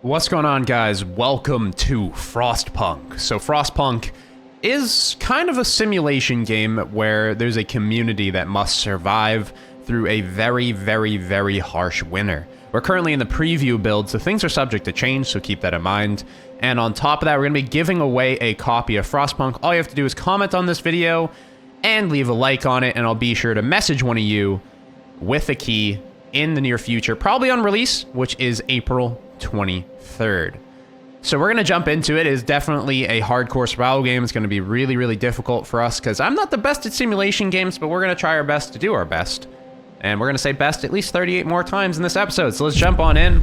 What's going on, guys? Welcome to Frostpunk. So Frostpunk is kind of a simulation game where there's a community that must survive through a very harsh winter. We're currently in the preview build, so things are subject to change, so keep that in mind. And on top of that, we're going to be giving away a copy of Frostpunk. All you have to do is comment on this video and leave a like on it, and I'll be sure to message one of you with a key in the near future, probably on release, which is April 23rd. So we're going to jump into it. It is definitely a hardcore survival game. It's going to be really difficult for us because I'm not the best at simulation games, but we're going to try our best to do our best. And we're going to say best at least 38 more times in this episode. So let's jump on in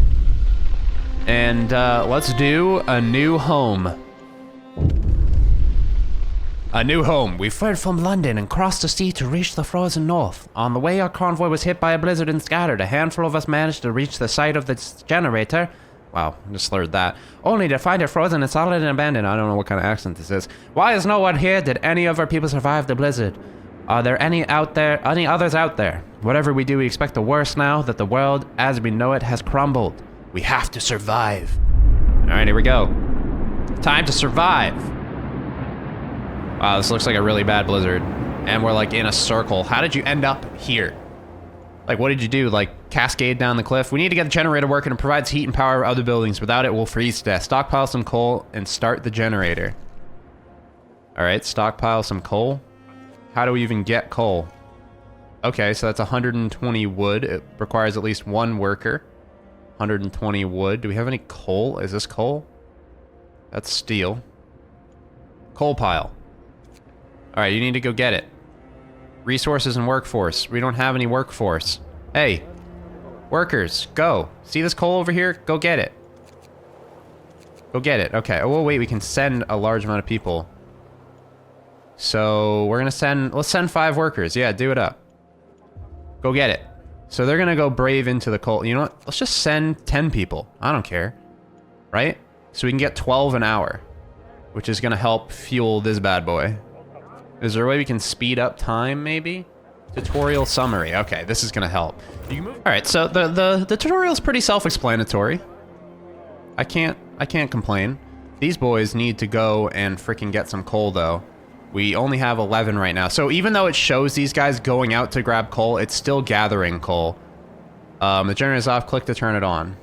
and let's do a new home. A new home. We fled from London and crossed the sea to reach the frozen north. On the way, our convoy was hit by a blizzard and scattered. A handful of us managed to reach the site of the generator. Wow, I just slurred that. Only to find it frozen and solid and abandoned. I don't know what kind of accent this is. Why is no one here? Did any of our people survive the blizzard? Are there any others out there? Whatever we do, we expect the worst now that the world as we know it has crumbled. We have to survive. All right, here we go. Time to survive. Wow, this looks like a really bad blizzard. And we're like in a circle. How did you end up here? Like, what did you do? Like, cascade down the cliff? We need to get the generator working. It provides heat and power to other buildings. Without it, we'll freeze to death. Stockpile some coal and start the generator. All right, stockpile some coal. How do we even get coal? Okay, so that's 120 wood. It requires at least one worker. 120 wood. Do we have any coal? Is this coal? That's steel. Coal pile. All right, you need to go get it. Resources and workforce. We don't have any workforce. Hey, workers, go. See this coal over here? Go get it. Go get it. Okay. Oh, wait, we can send a large amount of people. So we're gonna let's send 5 workers. Yeah, do it up. Go get it. So they're gonna go brave into the coal. You know what? Let's just send 10 people. I don't care. Right? So we can get 12 an hour, which is gonna help fuel this bad boy. Is there a way we can speed up time, maybe? Tutorial summary. Okay, this is gonna help. You can move. All right, so the tutorial is pretty self-explanatory. I can't complain. These boys need to go and freaking get some coal, though. We only have 11 right now. So even though it shows these guys going out to grab coal, it's still gathering coal. The generator's off. Click to turn it on.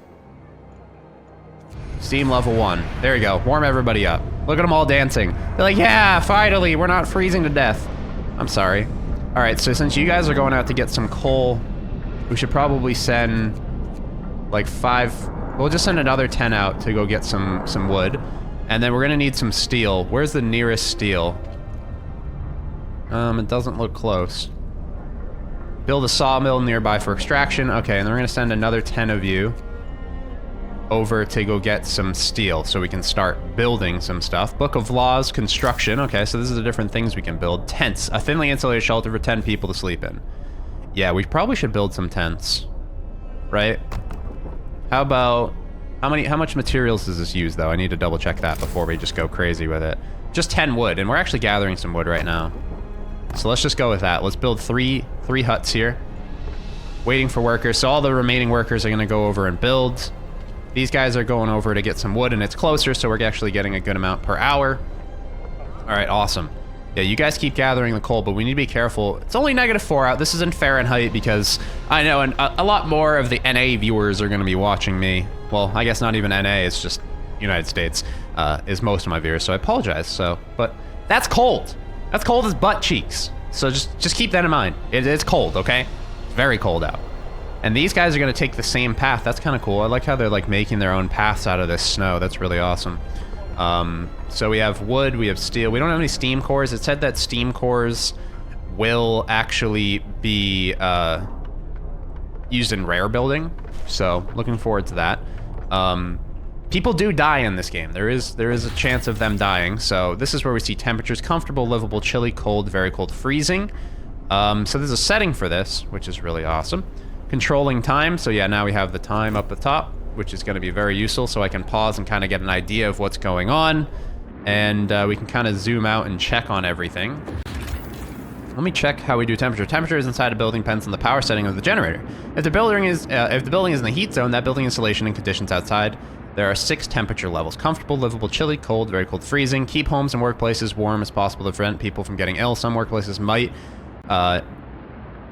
Steam level 1. There you go. Warm everybody up. Look at them all dancing. They're like, yeah, finally, we're not freezing to death. I'm sorry. All right, so since you guys are going out to get some coal, we should probably send like 5. We'll just send another 10 out to go get some wood. And then we're gonna need some steel. Where's the nearest steel? It doesn't look close. Build a sawmill nearby for extraction. Okay, and then we're gonna send another 10 of you over to go get some steel so we can start building some stuff. Book of Laws, construction. Okay, so this is the different things we can build. Tents, a thinly insulated shelter for 10 people to sleep in. Yeah, we probably should build some tents, right? How about, how much materials does this use though? I need to double check that before we just go crazy with it. Just 10 wood, and we're actually gathering some wood right now. So let's just go with that. Let's build three huts here. Waiting for workers, so all the remaining workers are gonna go over and build. These guys are going over to get some wood, and it's closer, so we're actually getting a good amount per hour. All right, awesome. Yeah, you guys keep gathering the coal, but we need to be careful. It's only -4 out. This is in Fahrenheit because I know a lot more of the NA viewers are going to be watching me. Well, I guess not even NA, it's just United States is most of my viewers, so I apologize. But that's cold. That's cold as butt cheeks. So just keep that in mind. It's cold, okay? It's very cold out. And these guys are going to take the same path. That's kind of cool. I like how they're like making their own paths out of this snow. That's really awesome. So we have wood, we have steel. We don't have any steam cores. It said that steam cores will actually be used in rare building. So looking forward to that. People do die in this game. There is a chance of them dying. So this is where we see temperatures: comfortable, livable, chilly, cold, very cold, freezing. So there's a setting for this, which is really awesome. Controlling time, so yeah, now we have the time up the top, which is going to be very useful, so I can pause and kind of get an idea of what's going on, and we can kind of zoom out and check on everything. Let me check how we do temperature. Temperature is inside a building depends on the power setting of the generator. If the building is in the heat zone, that building installation and conditions outside There are 6 temperature levels: comfortable, livable, chilly, cold, very cold, freezing. Keep homes and workplaces warm as possible to prevent people from getting ill. Some workplaces might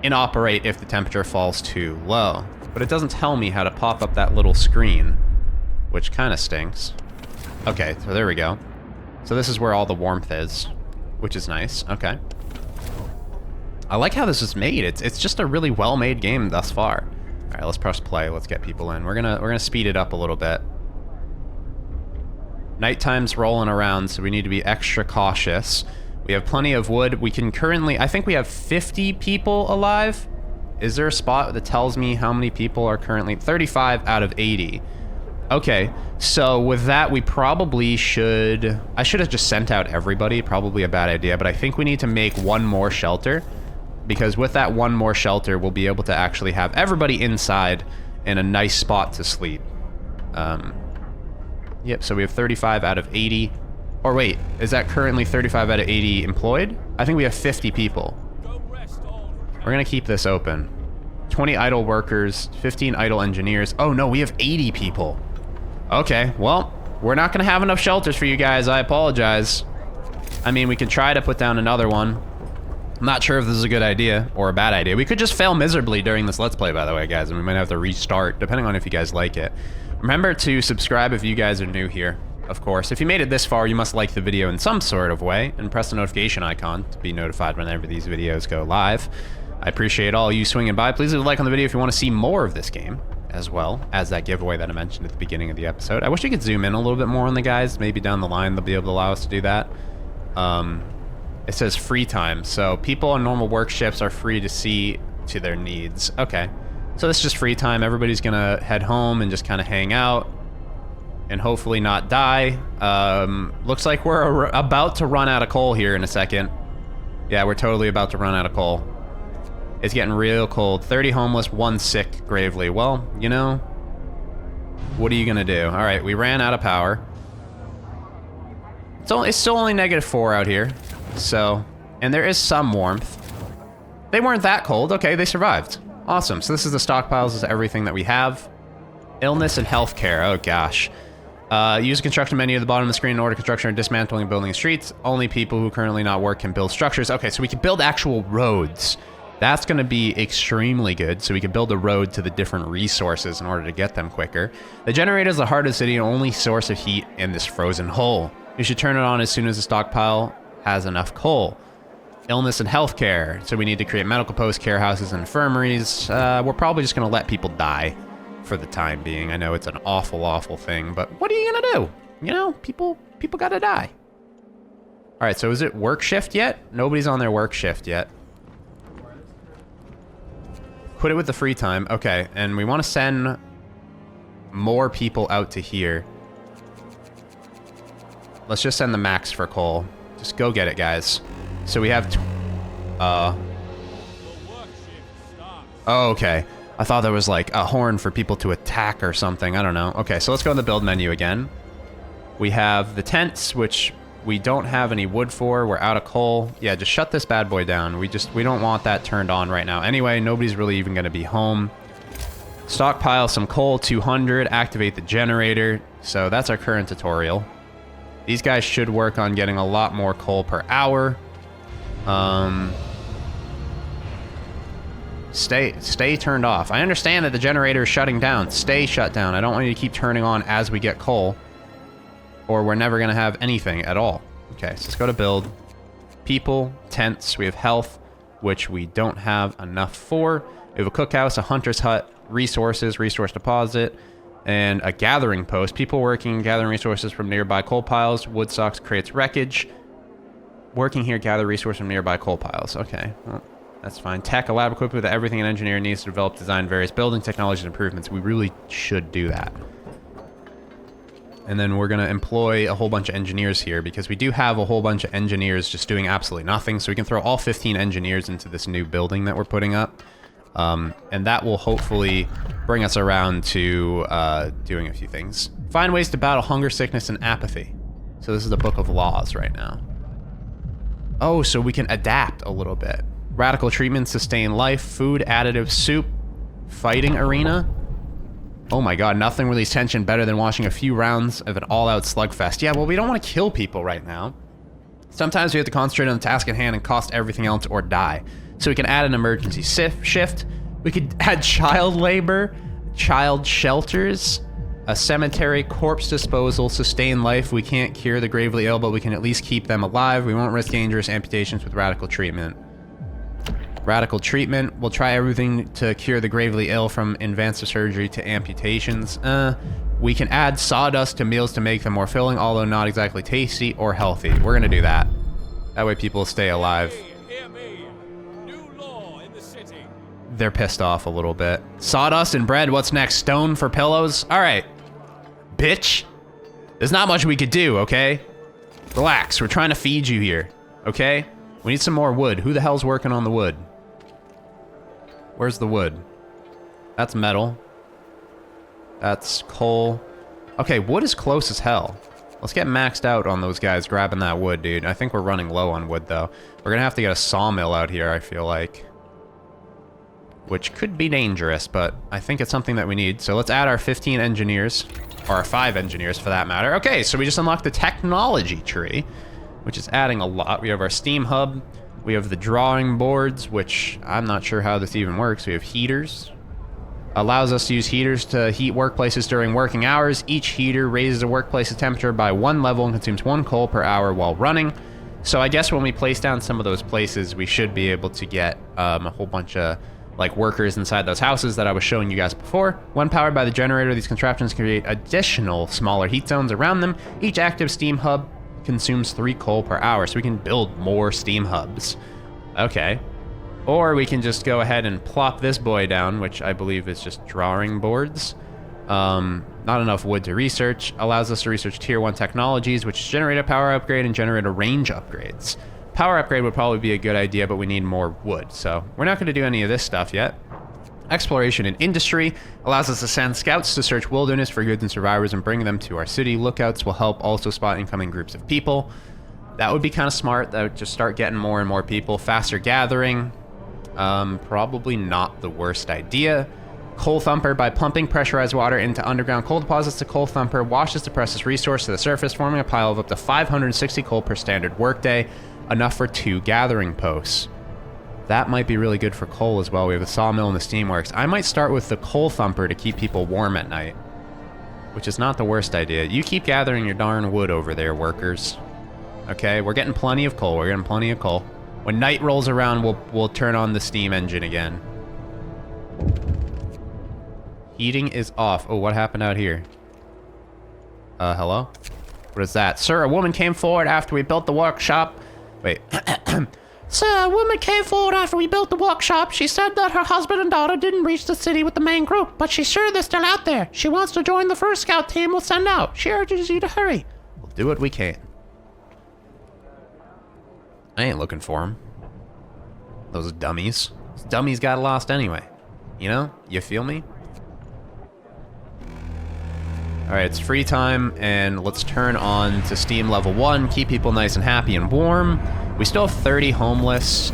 inoperate if the temperature falls too low. But it doesn't tell me how to pop up that little screen, which kind of stinks. Okay, so there we go. So this is where all the warmth is, which is nice. Okay. I like how this is made. It's just a really well-made game thus far. All right, let's press play. Let's get people in. We're gonna speed it up a little bit. Nighttime's rolling around, so we need to be extra cautious. We have plenty of wood. We can currently, I think we have 50 people alive. Is there a spot that tells me how many people are currently? 35 out of 80. Okay, so with that, we probably should... I should have just sent out everybody. Probably a bad idea, but I think we need to make one more shelter. Because with that one more shelter, we'll be able to actually have everybody inside in a nice spot to sleep. Yep, so we have 35 out of 80. Or wait, is that currently 35 out of 80 employed? I think we have 50 people. We're gonna keep this open. 20 idle workers, 15 idle engineers. Oh no, we have 80 people. Okay, well, we're not gonna have enough shelters for you guys. I apologize. I mean, we could try to put down another one. I'm not sure if this is a good idea or a bad idea. We could just fail miserably during this Let's Play, by the way, guys, and we might have to restart, depending on if you guys like it. Remember to subscribe if you guys are new here, of course. If you made it this far, you must like the video in some sort of way, and press the notification icon to be notified whenever these videos go live. I appreciate all you swinging by. Please leave a like on the video if you want to see more of this game, as well as that giveaway that I mentioned at the beginning of the episode. I wish we could zoom in a little bit more on the guys. Maybe down the line they'll be able to allow us to do that. It says free time, so people on normal work shifts are free to see to their needs. Okay, so this is just free time. Everybody's gonna head home and just kind of hang out and hopefully not die. Looks like we're about to run out of coal here in a second. Yeah, we're totally about to run out of coal. It's getting real cold. 30 homeless, 1 sick gravely. Well, you know, what are you gonna do? All right, we ran out of power. It's still only -4 out here. So, and there is some warmth. They weren't that cold. Okay, they survived. Awesome. So this is the stockpiles. This is everything that we have. Illness and healthcare. Oh gosh. Use the construction menu at the bottom of the screen in order construction or dismantling, building streets. Only people who currently not work can build structures. Okay, so we can build actual roads. That's going to be extremely good. So we can build a road to the different resources in order to get them quicker. The generator is the heart of the city and only source of heat in this frozen hole. You should turn it on as soon as the stockpile has enough coal. Illness and healthcare. So we need to create medical posts, care houses, and infirmaries. We're probably just going to let people die for the time being. I know it's an awful, awful thing, but what are you going to do? You know, people got to die. All right, so is it work shift yet? Nobody's on their work shift yet. Put it with the free time. Okay, and we want to send more people out to here. Let's just send the max for coal. Just go get it, guys. So we have... Oh, okay. I thought there was like a horn for people to attack or something. I don't know. Okay, so let's go in the build menu again. We have the tents, which we don't have any wood for. We're out of coal. Yeah, just shut this bad boy down. We don't want that turned on right now. Anyway, nobody's really even going to be home. Stockpile some coal, 200. Activate the generator. So that's our current tutorial. These guys should work on getting a lot more coal per hour. Stay turned off. I understand that the generator is shutting down. Stay shut down. I don't want you to keep turning on as we get coal, or we're never going to have anything at all. Okay, so let's go to build. People, tents, we have health, which we don't have enough for. We have a cookhouse, a hunter's hut, resources, resource deposit, and a gathering post. People working, gathering resources from nearby coal piles. Wood stocks creates wreckage. Working here, gather resources from nearby coal piles. Okay, well, that's fine. Tech, a lab equipped with everything an engineer needs to develop, design various building technologies and improvements. We really should do that. And then we're going to employ a whole bunch of engineers here because we do have a whole bunch of engineers just doing absolutely nothing. So we can throw all 15 engineers into this new building that we're putting up. And that will hopefully bring us around to doing a few things. Find ways to battle hunger, sickness, and apathy. So this is the book of laws right now. Oh, so we can adapt a little bit. Radical treatment, sustain life, food, additive, soup, fighting arena. Oh my god, nothing relieves tension better than watching a few rounds of an all-out slugfest. Yeah, well, we don't want to kill people right now. Sometimes we have to concentrate on the task at hand and cost everything else or die. So we can add an emergency shift. We could add child labor, child shelters, a cemetery, corpse disposal, sustain life. We can't cure the gravely ill, but we can at least keep them alive. We won't risk dangerous amputations with radical treatment. Radical treatment. We'll try everything to cure the gravely ill, from advanced surgery to amputations. We can add sawdust to meals to make them more filling, although not exactly tasty or healthy. We're gonna do that. That way people stay alive. They're pissed off a little bit. Sawdust and bread, what's next? Stone for pillows? Alright. Bitch. There's not much we could do, okay? Relax, we're trying to feed you here, okay? We need some more wood. Who the hell's working on the wood? Where's the wood? That's metal. That's coal. Okay, wood is close as hell. Let's get maxed out on those guys grabbing that wood, dude. I think we're running low on wood, though. We're gonna have to get a sawmill out here, I feel like. Which could be dangerous, but I think it's something that we need. So let's add our 15 engineers, or our 5 engineers for that matter. Okay, so we just unlocked the technology tree, which is adding a lot. We have our steam hub. We have the drawing boards, which I'm not sure how this even works. We have heaters. Allows us to use heaters to heat workplaces during working hours. Each heater raises a workplace's temperature by 1 level and consumes 1 coal per hour while running. So I guess when we place down some of those places, we should be able to get a whole bunch of like workers inside those houses that I was showing you guys before. When powered by the generator, these contraptions create additional smaller heat zones around them. Each active steam hub consumes 3 coal per hour, so we can build more steam hubs. Okay. Or we can just go ahead and plop this boy down, which I believe is just drawing boards. Not enough wood to research. Allows us to research tier 1 technologies, which is generator power upgrade and generator range upgrades. Power upgrade would probably be a good idea, but we need more wood, so we're not going to do any of this stuff yet. Exploration and industry allows us to send scouts to search wilderness for goods and survivors and bring them to our city. Lookouts will help also spot incoming groups of people. That would be kind of smart. That would just start getting more and more people. Faster gathering. Probably not the worst idea. Coal Thumper. By pumping pressurized water into underground coal deposits, the Coal Thumper washes the precious resource to the surface, forming a pile of up to 560 coal per standard workday. Enough for 2 gathering posts. That might be really good for coal as well. We have the sawmill and the steamworks. I might start with the Coal Thumper to keep people warm at night, which is not the worst idea. You keep gathering your darn wood over there, workers. Okay, we're getting plenty of coal. We're getting plenty of coal. When night rolls around, we'll turn on the steam engine again. Heating is off. Oh, what happened out here? Hello? What is that? Sir, a woman came forward after we built the workshop. Wait. Sir, a woman came forward after we built the workshop. She said that her husband and daughter didn't reach the city with the main group, but she's sure they're still out there. She wants to join the first scout team we'll send out. She urges you to hurry. We'll do what we can. I ain't looking for them. Those dummies. Those dummies got lost anyway. You know? You feel me? Alright, it's free time, and let's turn on to Steam level 1, keep people nice and happy and warm. We still have 30 homeless.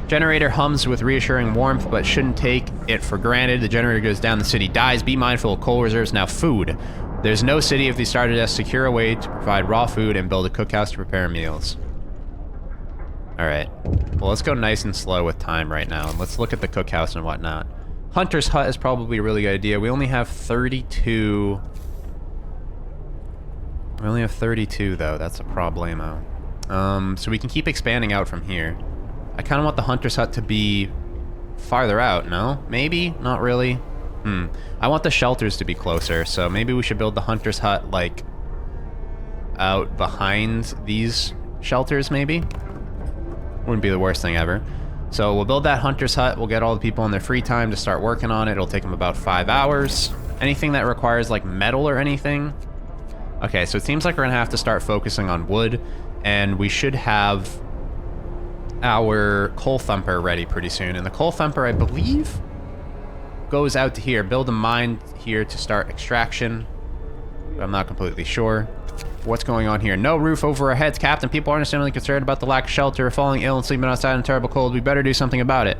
Generator hums with reassuring warmth, but shouldn't take it for granted. The generator goes down, the city dies. Be mindful of coal reserves. Now, food. There's no city if they started us. Secure a way to provide raw food and build a cookhouse to prepare meals. Alright. Well, let's go nice and slow with time right now, and let's look at the cookhouse and whatnot. Hunter's Hut is probably a really good idea. We only have 32... We only have 32, though. That's a problemo. So we can keep expanding out from here. I kind of want the Hunter's Hut to be farther out, no? Maybe? Not really? I want the shelters to be closer, so maybe we should build the Hunter's Hut, like, out behind these shelters, maybe? Wouldn't be the worst thing ever. So we'll build that Hunter's Hut. We'll get all the people in their free time to start working on it. It'll take them about 5 hours. Anything that requires, like, metal or anything. Okay, so it seems like we're gonna have to start focusing on wood, and we should have our Coal Thumper ready pretty soon. And the Coal Thumper, I believe, goes out to here. Build a mine here to start extraction. I'm not completely sure. What's going on here? No roof over our heads, Captain. People are understandably concerned about the lack of shelter, falling ill and sleeping outside in terrible cold. We better do something about it.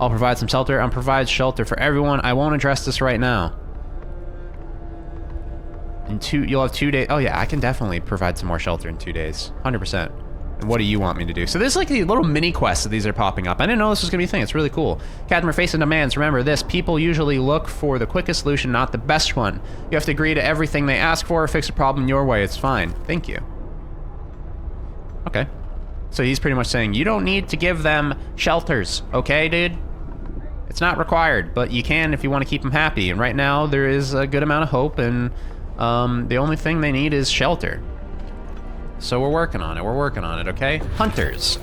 I'll provide some shelter. I'll provide shelter for everyone. I won't address this right now. You'll have 2 days. Oh yeah, I can definitely provide some more shelter in 2 days. 100%. And what do you want me to do? So there's like the little mini quests that these are popping up. I didn't know this was gonna be a thing. It's really cool. Captain, we're facing demands. Remember this, people usually look for the quickest solution, not the best one. You have to agree to everything they ask for or fix a problem your way. It's fine. Thank you. Okay. So he's pretty much saying, you don't need to give them shelters, okay, dude? It's not required, but you can if you want to keep them happy. And right now, there is a good amount of hope, and the only thing they need is shelter. So we're working on it, okay? Hunters.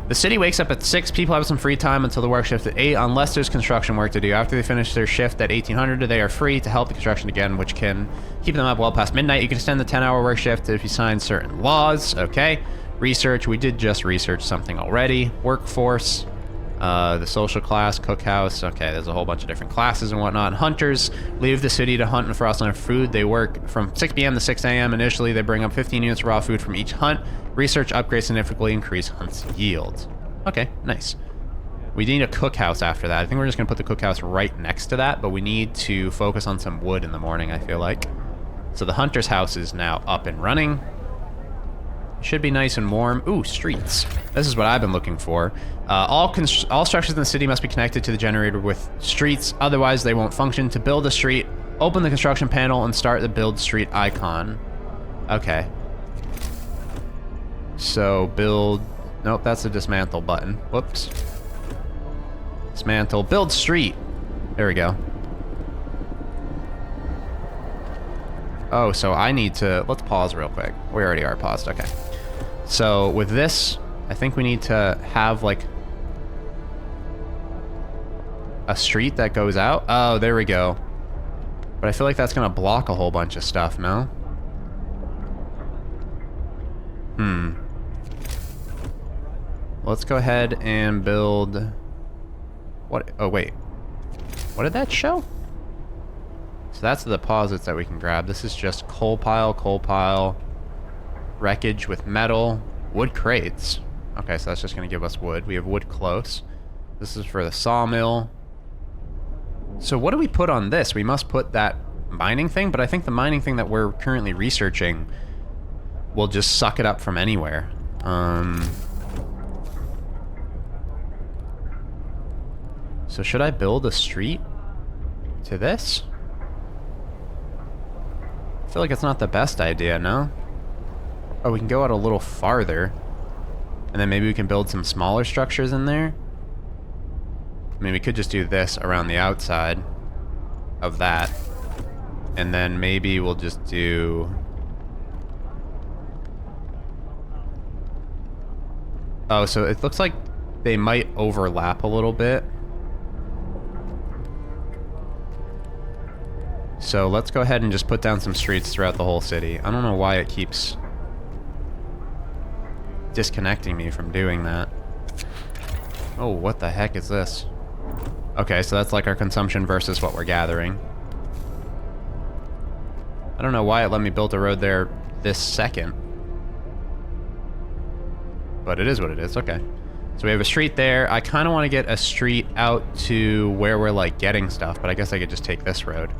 The city wakes up at 6. People have some free time until the work shift at 8, unless there's construction work to do. After they finish their shift at 1800, they are free to help the construction again, which can keep them up well past midnight. You can extend the 10-hour work shift if you sign certain laws, okay? Research, we did just research something already. Workforce, the social class, cookhouse. Okay, there's a whole bunch of different classes and whatnot. Hunters leave the city to hunt and Frostland for food. They work from 6 p.m. to 6 a.m. Initially, they bring up 15 units of raw food from each hunt. Research upgrades significantly increase hunt's yield. Okay, nice. We need a cookhouse after that. I think we're just going to put the cookhouse right next to that, but we need to focus on some wood in the morning, I feel like. So the hunter's house is now up and running. Should be nice and warm. Ooh, streets. This is what I've been looking for. All structures in the city must be connected to the generator with streets, otherwise they won't function. To build a street, open the construction panel and start the build street icon. Okay. So build... Nope, that's the dismantle button. Whoops. Dismantle. Build street. There we go. Oh, so I need to... Let's pause real quick. We already are paused. Okay. So with this, I think we need to have like a street that goes out. Oh, there we go. But I feel like that's gonna block a whole bunch of stuff, no? Let's go ahead and build... What? Oh, wait. What did that show? So that's the deposits that we can grab. This is just coal pile, wreckage with metal, wood crates. Okay, so that's just going to give us wood. We have wood close. This is for the sawmill. So what do we put on this? We must put that mining thing, but I think the mining thing that we're currently researching will just suck it up from anywhere. So should I build a street to this? I feel like it's not the best idea, no? Oh, we can go out a little farther. And then maybe we can build some smaller structures in there. I mean, we could just do this around the outside of that. And then maybe we'll just do... Oh, so it looks like they might overlap a little bit. So let's go ahead and just put down some streets throughout the whole city. I don't know why it keeps disconnecting me from doing that. Oh, what the heck is this? Okay, so that's like our consumption versus what we're gathering. I don't know why it let me build a road there this second. But it is what it is, okay. So we have a street there. I kind of want to get a street out to where we're like getting stuff, but I guess I could just take this road.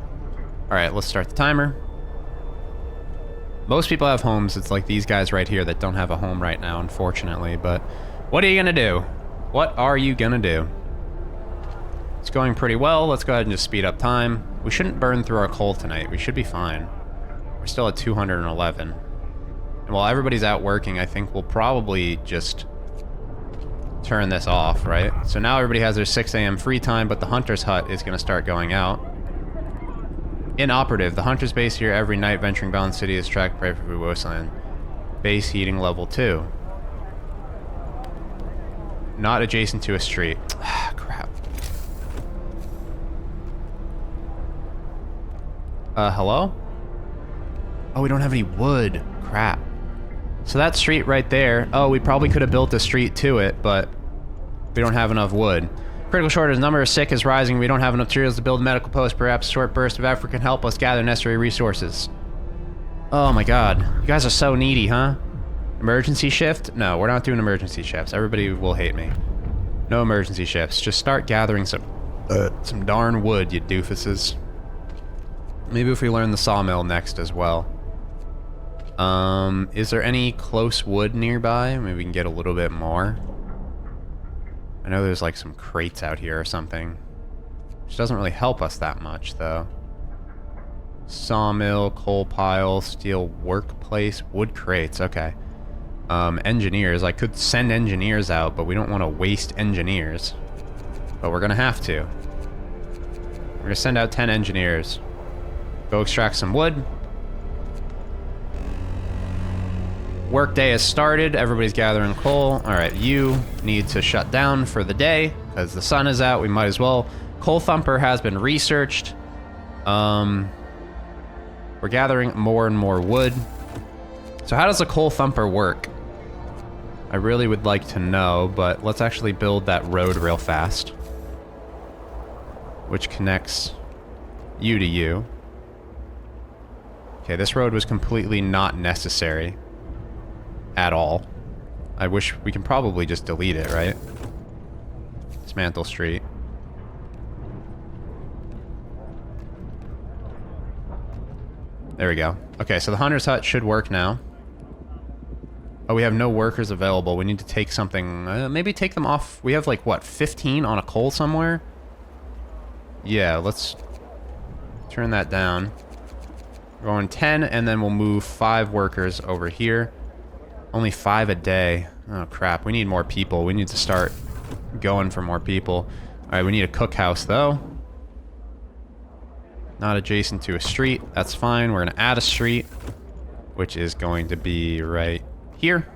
Alright, let's start the timer. Most people have homes. It's like these guys right here that don't have a home right now, unfortunately. But what are you gonna do? What are you gonna do? It's going pretty well. Let's go ahead and just speed up time. We shouldn't burn through our coal tonight. We should be fine. We're still at 211. And while everybody's out working, I think we'll probably just turn this off, right? So now everybody has their 6 a.m. free time, but the hunter's hut is gonna start going out. Inoperative. The hunter's base here every night, venturing Balance City is tracked prey for Wasteland. Base heating level 2. Not adjacent to a street. Crap. Hello? Oh, we don't have any wood. Crap. So that street right there. Oh, we probably could have built a street to it, but we don't have enough wood. Critical shortage. Number of sick is rising. We don't have enough materials to build a medical post. Perhaps a short burst of effort can help us gather necessary resources. Oh my god. You guys are so needy, huh? Emergency shift? No, we're not doing emergency shifts. Everybody will hate me. No emergency shifts. Just start gathering some darn wood, you doofuses. Maybe if we learn the sawmill next as well. Is there any close wood nearby? Maybe we can get a little bit more. I know there's like some crates out here or something. Which doesn't really help us that much, though. Sawmill, coal pile, steel workplace, wood crates, okay. Engineers, I could send engineers out, but we don't want to waste engineers. But we're gonna have to. We're gonna send out 10 engineers. Go extract some wood. Workday has started, everybody's gathering coal. Alright, you need to shut down for the day, because the sun is out, we might as well. Coal Thumper has been researched. We're gathering more and more wood. So how does a Coal Thumper work? I really would like to know, but let's actually build that road real fast. Which connects you to you. Okay, this road was completely not necessary. At all. I wish we can probably just delete it, right? Dismantle street. There we go. Okay, so the hunter's hut should work now. Oh, we have no workers available. We need to take something... maybe take them off. We have like, what, 15 on a coal somewhere? Yeah, let's turn that down. We're going 10, and then we'll move 5 workers over here. Only 5 a day. Oh, crap. We need more people. We need to start going for more people. Alright, we need a cookhouse, though. Not adjacent to a street. That's fine. We're going to add a street, which is going to be right here.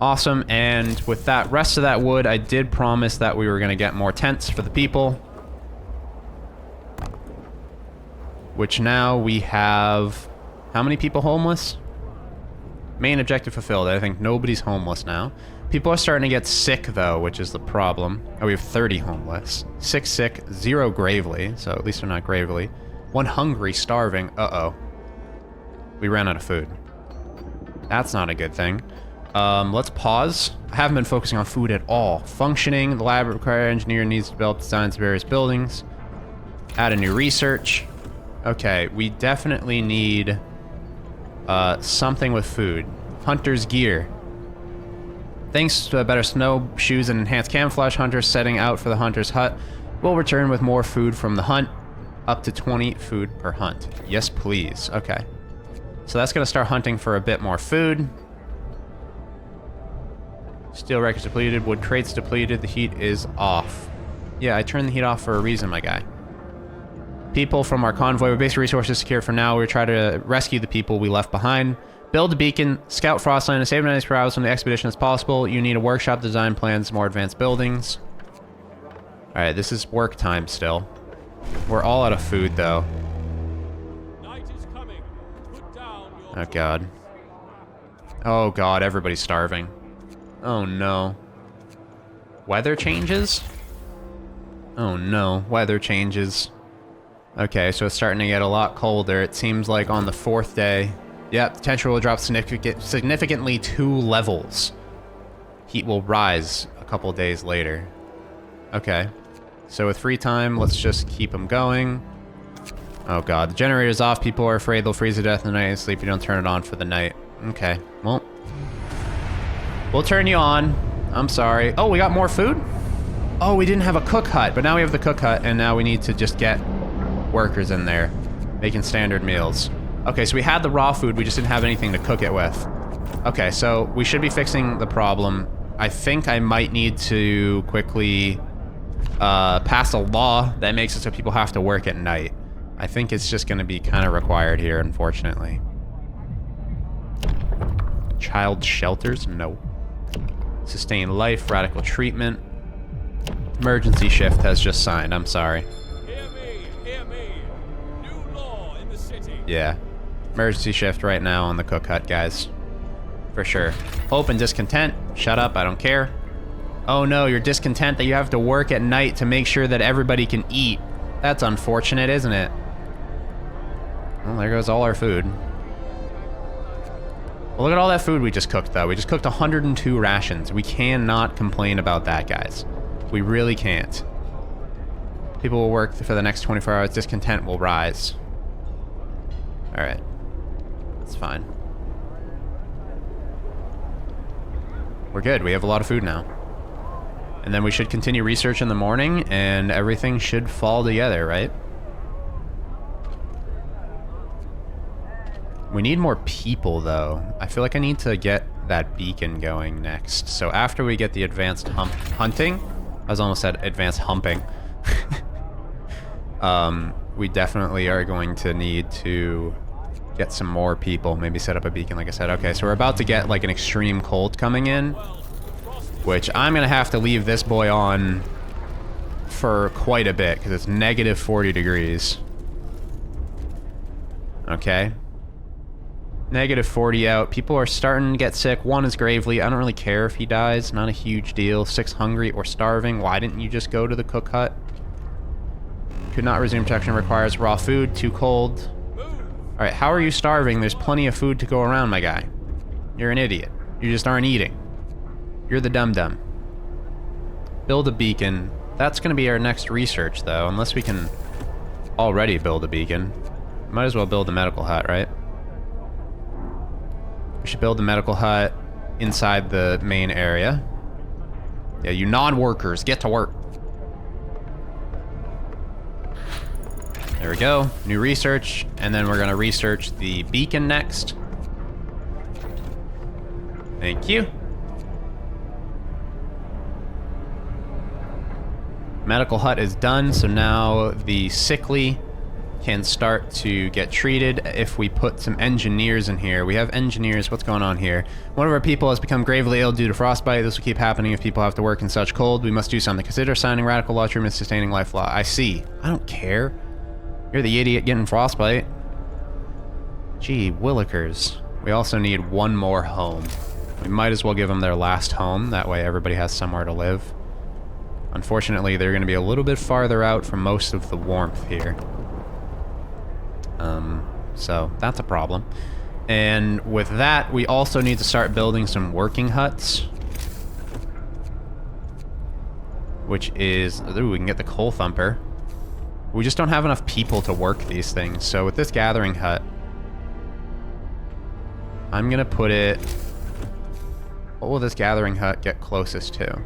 Awesome. And with that rest of that wood, I did promise that we were going to get more tents for the people. Which now we have... How many people homeless? Main objective fulfilled. I think nobody's homeless now. People are starting to get sick, though, which is the problem. Oh, we have 30 homeless. 6 sick, 0 gravely, so at least they're not gravely. 1 hungry, starving. Uh-oh. We ran out of food. That's not a good thing. Let's pause. I haven't been focusing on food at all. Functioning. The lab required engineer needs to develop designs of various buildings. Add a new research. Okay, we definitely need... something with food. Hunter's gear. Thanks to better snowshoes and enhanced camouflage, hunters setting out for the hunter's hut will return with more food from the hunt. Up to 20 food per hunt. Yes, please. Okay. So that's going to start hunting for a bit more food. Steel records depleted. Wood crates depleted. The heat is off. Yeah, I turned the heat off for a reason, my guy. People from our convoy with basic resources secured for now. We try to rescue the people we left behind. Build a beacon, scout Frostland, and save 94 hours from the expedition as possible. You need a workshop to design plans, more advanced buildings. Alright, this is work time still. We're all out of food, though. Night is coming. Put down your... Oh, God. Oh, God, everybody's starving. Oh, no. Weather changes? Oh, no. Weather changes. Okay, so it's starting to get a lot colder. It seems like on the 4th day... Yep, temperature will drop significantly 2 levels. Heat will rise a couple days later. Okay. So with free time, let's just keep them going. Oh god, the generator's off. People are afraid they'll freeze to death in the night and sleep if you don't turn it on for the night. Okay, well. We'll turn you on. I'm sorry. Oh, we got more food? Oh, we didn't have a cook hut, but now we have the cook hut, and now we need to just get workers in there making standard meals. Okay, so we had the raw food, we just didn't have anything to cook it with. Okay, so we should be fixing the problem. I think I might need to quickly pass a law that makes it so people have to work at night. I think it's just going to be kind of required here, unfortunately. Child shelters? No. Sustain life, radical treatment. Emergency shift has just signed, I'm sorry. Hear me, hear me. New law in the city. Yeah. Emergency shift right now on the cook hut, guys. For sure. Hope and discontent. Shut up, I don't care. Oh no, you're discontent that you have to work at night to make sure that everybody can eat. That's unfortunate, isn't it? Well, there goes all our food. Well, look at all that food we just cooked, though. We just cooked 102 rations. We cannot complain about that, guys. We really can't. People will work for the next 24 hours. Discontent will rise. Alright. It's fine. We're good. We have a lot of food now. And then we should continue research in the morning, and everything should fall together, right? We need more people, though. I feel like I need to get that beacon going next. So after we get the advanced hunting, I was almost said advanced humping. We definitely are going to need to get some more people. Maybe set up a beacon, like I said. Okay, so we're about to get like an extreme cold coming in, which I'm gonna have to leave this boy on for quite a bit because it's negative 40 degrees. Okay. Negative 40 out. People are starting to get sick. 1 is gravely. I don't really care if he dies. Not a huge deal. 6 hungry or starving. Why didn't you just go to the cook hut? Could not resume protection. Requires raw food. Too cold. Alright, how are you starving? There's plenty of food to go around, my guy. You're an idiot. You just aren't eating. You're the dum-dum. Build a beacon. That's going to be our next research, though. Unless we can already build a beacon. Might as well build a medical hut, right? We should build a medical hut inside the main area. Yeah, you non-workers, get to work. There we go. New research. And then we're going to research the beacon next. Thank you. Medical hut is done, so now the sickly can start to get treated if we put some engineers in here. We have engineers. What's going on here? One of our people has become gravely ill due to frostbite. This will keep happening if people have to work in such cold. We must do something. Consider signing radical law treatment sustaining life law. I see. I don't care. You're the idiot getting frostbite. Gee, willikers. We also need one more home. We might as well give them their last home. That way everybody has somewhere to live. Unfortunately, they're going to be a little bit farther out from most of the warmth here. So that's a problem. And with that, we also need to start building some working huts. Which is... Ooh, we can get the coal thumper. We just don't have enough people to work these things. So with this gathering hut, I'm going to put it... What will this gathering hut get closest to?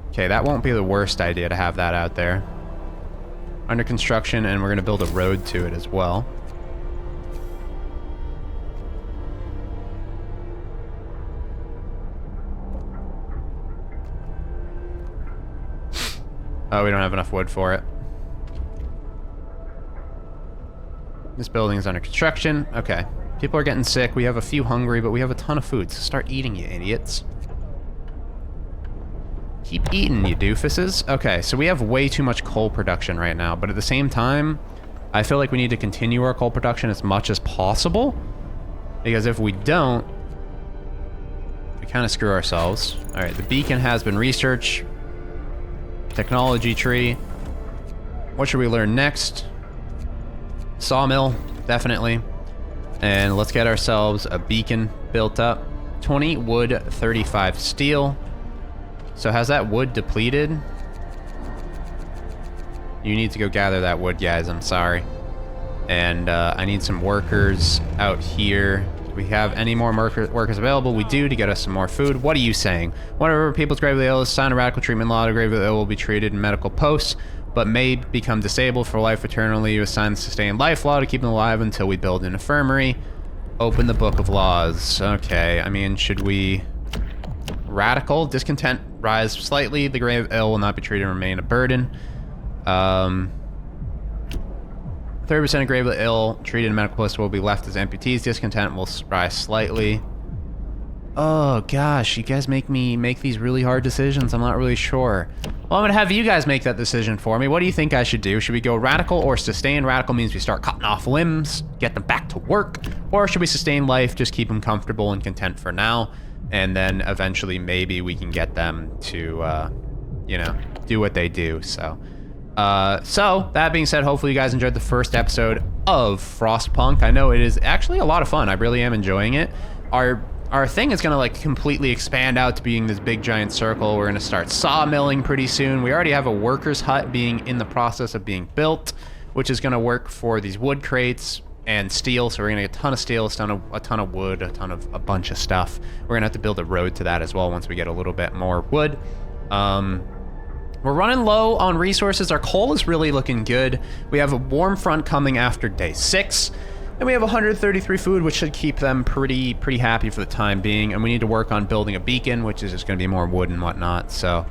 Okay, that won't be the worst idea to have that out there. Under construction, and we're going to build a road to it as well. Oh, we don't have enough wood for it. This building is under construction. Okay. People are getting sick. We have a few hungry, but we have a ton of food, so start eating, you idiots. Keep eating, you doofuses. Okay, so we have way too much coal production right now, but at the same time, I feel like we need to continue our coal production as much as possible, because if we don't, we kind of screw ourselves. All right, the beacon has been researched. Technology tree. What should we learn next? Sawmill, definitely. And let's get ourselves a beacon built up. 20 wood, 35 steel. So has that wood depleted? You need to go gather that wood, guys. I'm sorry. And I need some workers out here. Do we have any more workers available? We do, to get us some more food. What are you saying? Whenever people's gravely ill is signed a radical treatment law, the gravely ill will be treated in medical posts, but may become disabled for life eternally. You assign the sustained life law to keep them alive until we build an infirmary. Open the book of laws. Okay, I mean, should we... Radical, discontent, rise slightly. The grave ill will not be treated and remain a burden. 30% of gravely ill treated in medical posts will be left as amputees. Discontent will rise slightly. Oh gosh, you guys make me make these really hard decisions. I'm not really sure. Well, I'm gonna have you guys make that decision for me. What do you think I should do? Should we go radical or sustain? Radical means we start cutting off limbs, get them back to work. Or should we sustain life, just keep them comfortable and content for now? And then eventually maybe we can get them to, you know, do what they do. So that being said, hopefully you guys enjoyed the first episode of Frostpunk. I know it is actually a lot of fun. I really am enjoying it. Our thing is going to like completely expand out to being this big giant circle. We're going to start sawmilling pretty soon. We already have a worker's hut being in the process of being built. which is going to work for these wood crates and steel. So we're going to get a ton of steel, a ton of wood, a bunch of stuff. We're going to have to build a road to that as well once we get a little bit more wood. We're running low on resources. Our coal is really looking good. We have a warm front coming after day 6. And we have 133 food, which should keep them pretty happy for the time being. And we need to work on building a beacon, which is just going to be more wood and whatnot. So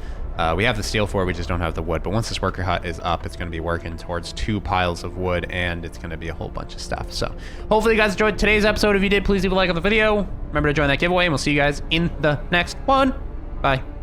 we have the steel for it, we just don't have the wood. But once this worker hut is up, it's going to be working towards 2 piles of wood, and it's going to be a whole bunch of stuff. So hopefully you guys enjoyed today's episode. If you did, please leave a like on the video. Remember to join that giveaway, and we'll see you guys in the next one. Bye.